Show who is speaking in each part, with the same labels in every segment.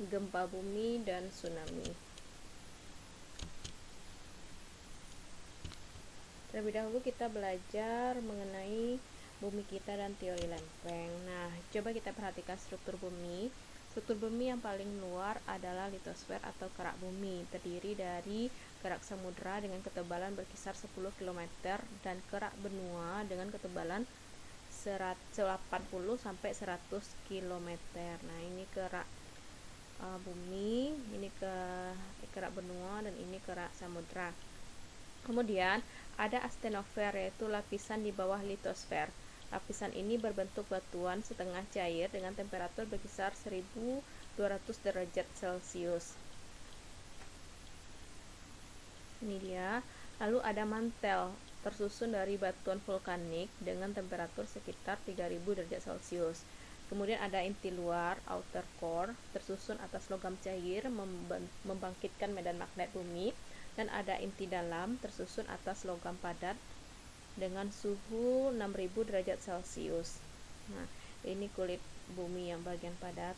Speaker 1: gempa bumi dan tsunami. Terlebih dahulu kita belajar mengenai bumi kita dan teori lempeng. Nah, coba kita perhatikan struktur bumi. Struktur bumi yang paling luar adalah litosfer atau kerak bumi, terdiri dari kerak samudra dengan ketebalan berkisar 10 km dan kerak benua dengan ketebalan 80 sampai 100 km. Nah, ini kerak bumi, ini kerak benua, dan ini kerak samudra. Kemudian ada astenosfer, yaitu lapisan di bawah litosfer. Lapisan ini berbentuk batuan setengah cair dengan temperatur berkisar 1200 derajat Celcius. Ini dia. Lalu ada mantel, tersusun dari batuan vulkanik dengan temperatur sekitar 3000 derajat Celcius. Kemudian ada inti luar, outer core, tersusun atas logam cair membangkitkan medan magnet bumi, dan ada inti dalam, tersusun atas logam padat dengan suhu 6000 derajat Celcius. Nah, ini kulit bumi yang bagian padat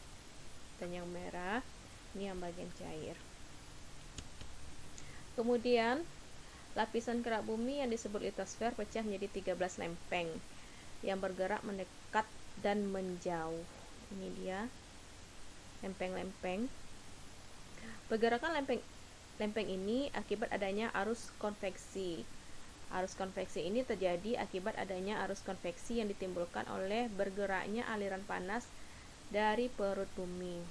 Speaker 1: dan yang merah ini yang bagian cair. Kemudian lapisan kerak bumi yang disebut litosfer pecah menjadi 13 lempeng yang bergerak mendekat dan menjauh. Ini dia lempeng-lempeng. Pergerakan lempeng ini akibat adanya arus konveksi. Arus konveksi ini terjadi akibat adanya arus konveksi yang ditimbulkan oleh bergeraknya aliran panas dari perut bumi.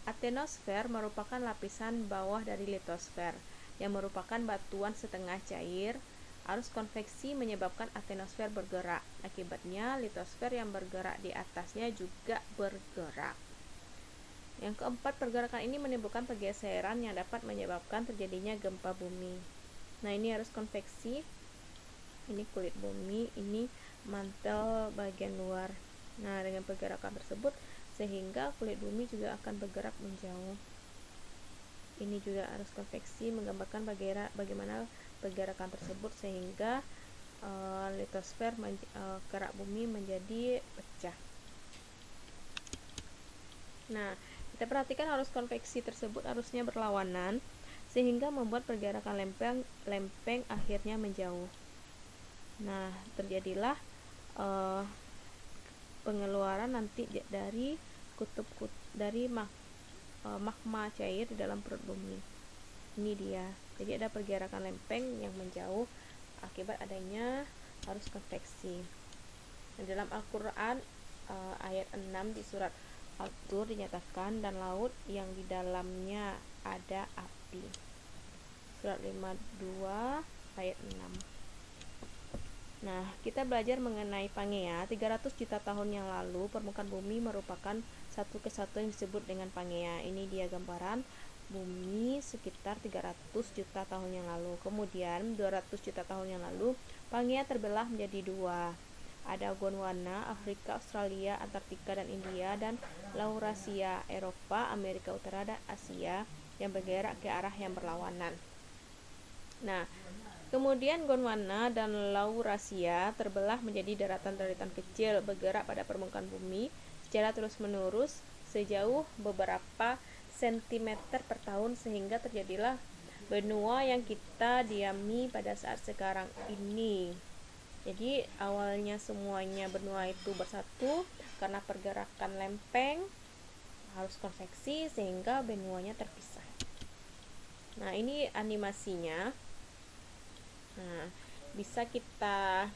Speaker 1: Astenosfer merupakan lapisan bawah dari litosfer yang merupakan batuan setengah cair. Arus konveksi menyebabkan astenosfer bergerak. Akibatnya litosfer yang bergerak di atasnya juga bergerak. Yang keempat, pergerakan ini menimbulkan pergeseran yang dapat menyebabkan terjadinya gempa bumi. Nah, ini arus konveksi, ini kulit bumi, ini mantel bagian luar. Nah, dengan pergerakan tersebut sehingga kulit bumi juga akan bergerak menjauh. Ini juga arus konveksi menggambarkan bagaimana pergerakan tersebut sehingga litosfer kerak bumi menjadi pecah. Nah, kita perhatikan arus konveksi tersebut arusnya berlawanan sehingga membuat pergerakan lempeng akhirnya menjauh. Nah, terjadilah pengeluaran nanti dari magma cair di dalam perut bumi. Ini dia. Jadi ada pergerakan lempeng yang menjauh akibat adanya arus konveksi. Nah, dalam Al-Quran ayat 6 di surat Al-Tur dinyatakan, dan laut yang di dalamnya ada api. Surat 52 ayat 6. Nah, kita belajar mengenai Pangea. 300 juta tahun yang lalu permukaan bumi merupakan satu kesatuan yang disebut dengan Pangea. Ini dia gambaran bumi sekitar 300 juta tahun yang lalu. Kemudian 200 juta tahun yang lalu Pangea terbelah menjadi dua. Ada Gondwana, Afrika, Australia, Antartika, dan India, dan Laurasia, Eropa, Amerika Utara, dan Asia yang bergerak ke arah yang berlawanan. Nah, kemudian Gondwana dan Laurasia terbelah menjadi daratan-daratan kecil bergerak pada permukaan bumi secara terus-menerus sejauh beberapa sentimeter per tahun sehingga terjadilah benua yang kita diami pada saat sekarang ini. Jadi awalnya semuanya benua itu bersatu karena pergerakan lempeng arus konveksi sehingga benuanya terpisah. Nah, ini animasinya. Nah, bisa kita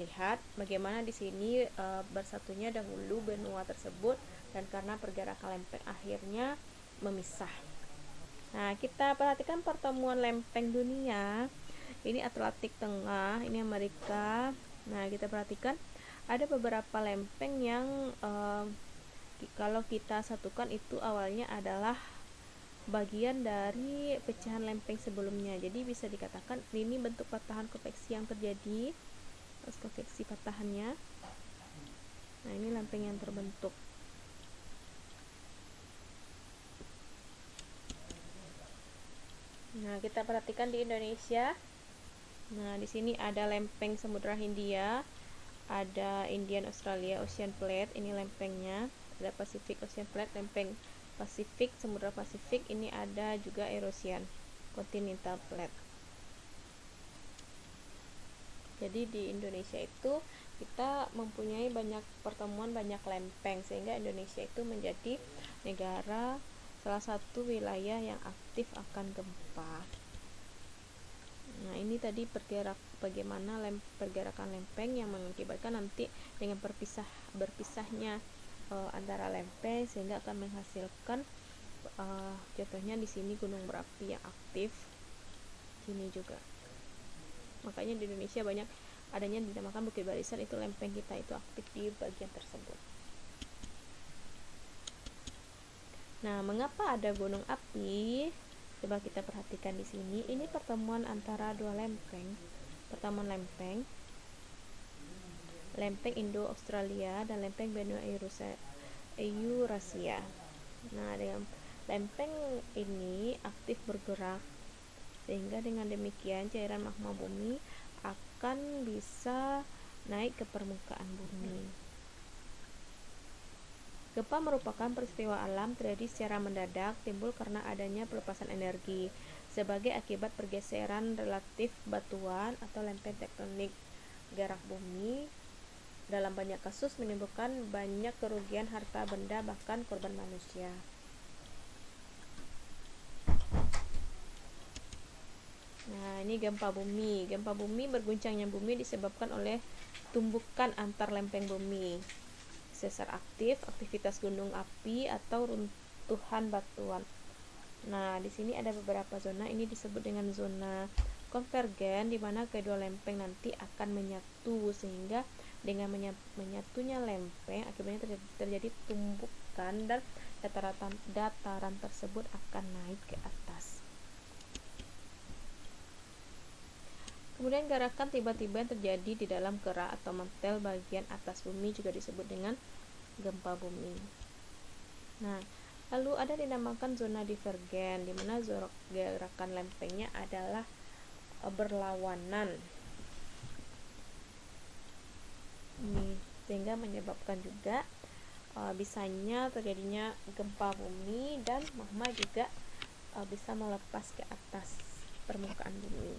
Speaker 1: lihat bagaimana di sini bersatunya dahulu benua tersebut dan karena pergerakan lempeng akhirnya memisah. Nah, kita perhatikan pertemuan lempeng dunia. Ini Atlantik Tengah, ini Amerika. Nah, kita perhatikan ada beberapa lempeng yang kalau kita satukan itu awalnya adalah bagian dari pecahan lempeng sebelumnya. Jadi bisa dikatakan ini bentuk patahan konveksi yang terjadi, konveksi patahannya. Nah, ini lempeng yang terbentuk. Nah, kita perhatikan di Indonesia. Nah, di sini ada lempeng Samudra Hindia, ada Indian Australia Ocean Plate, ini lempengnya. ada Pacific Ocean Plate, lempeng Pasifik, Samudra Pasifik. Ini ada juga Eurasian Continental Plate. Jadi di Indonesia itu kita mempunyai banyak pertemuan, banyak lempeng, sehingga Indonesia itu menjadi negara salah satu wilayah yang aktif akan gempa. Nah, ini tadi bagaimana pergerakan lempeng yang mengakibatkan nanti dengan berpisahnya antara lempeng, sehingga akan menghasilkan contohnya di sini gunung berapi yang aktif, sini juga. Makanya di Indonesia banyak adanya dinamakan Bukit Barisan, itu lempeng kita itu aktif di bagian tersebut. Nah, mengapa ada gunung api? Coba kita perhatikan di sini. Ini pertemuan antara dua lempeng. Pertemuan lempeng Indo-Australia dan lempeng Benua Eurasia. Nah, dengan lempeng ini aktif bergerak, sehingga dengan demikian cairan magma bumi akan bisa naik ke permukaan bumi. Gempa merupakan peristiwa alam terjadi secara mendadak, timbul karena adanya pelepasan energi sebagai akibat pergeseran relatif batuan atau lempeng tektonik. Gerak bumi dalam banyak kasus menimbulkan banyak kerugian harta benda, bahkan korban manusia. Nah, ini gempa bumi. Gempa bumi, berguncangnya bumi disebabkan oleh tumbukan antar lempeng bumi, sesar aktif, aktivitas gunung api, atau runtuhan batuan. Nah, di sini ada beberapa zona. Ini disebut dengan zona konvergen, di mana kedua lempeng nanti akan menyatu, sehingga dengan menyatunya lempeng akibatnya terjadi tumbukan dan dataran tersebut akan naik ke atas. Kemudian gerakan tiba-tiba yang terjadi di dalam kerak atau mantel bagian atas bumi juga disebut dengan gempa bumi. Nah, lalu ada dinamakan zona divergen, di mana gerakan lempengnya adalah berlawanan. Ini sehingga menyebabkan juga bisanya terjadinya gempa bumi, dan magma juga bisa melepas ke atas permukaan bumi.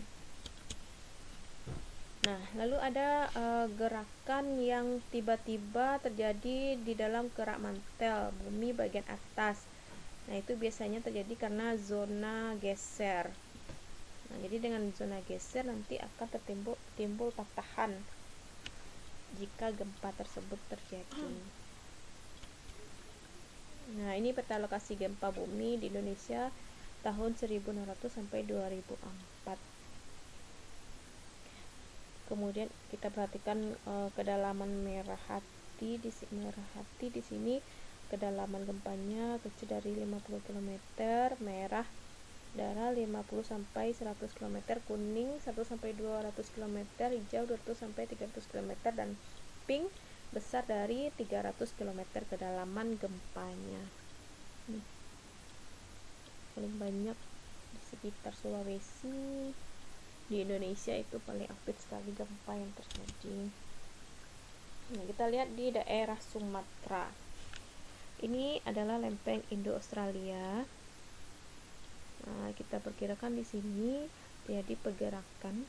Speaker 1: Nah, lalu ada gerakan yang tiba-tiba terjadi di dalam kerak mantel bumi bagian atas. Nah, itu biasanya terjadi karena zona geser. Nah, jadi dengan zona geser nanti akan timbul patahan jika gempa tersebut terjadi. Nah, ini peta lokasi gempa bumi di Indonesia tahun 1600 sampai 2004. Kemudian kita perhatikan kedalaman merah hati di sini kedalaman gempanya kecil dari 50 km, merah darah 50 sampai 100 km, kuning 1 sampai 200 km, hijau 200 sampai 300 km, dan pink besar dari 300 km kedalaman gempanya. Paling banyak di sekitar Sulawesi. Di Indonesia itu paling aktif sekali gempa yang terjadi. Nah, kita lihat di daerah Sumatera. Ini adalah lempeng Indo-Australia. Nah, kita perkirakan di sini terjadi pergerakan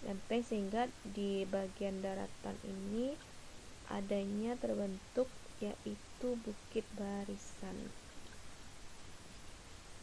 Speaker 1: lempeng, sehingga di bagian daratan ini adanya terbentuk yaitu Bukit Barisan.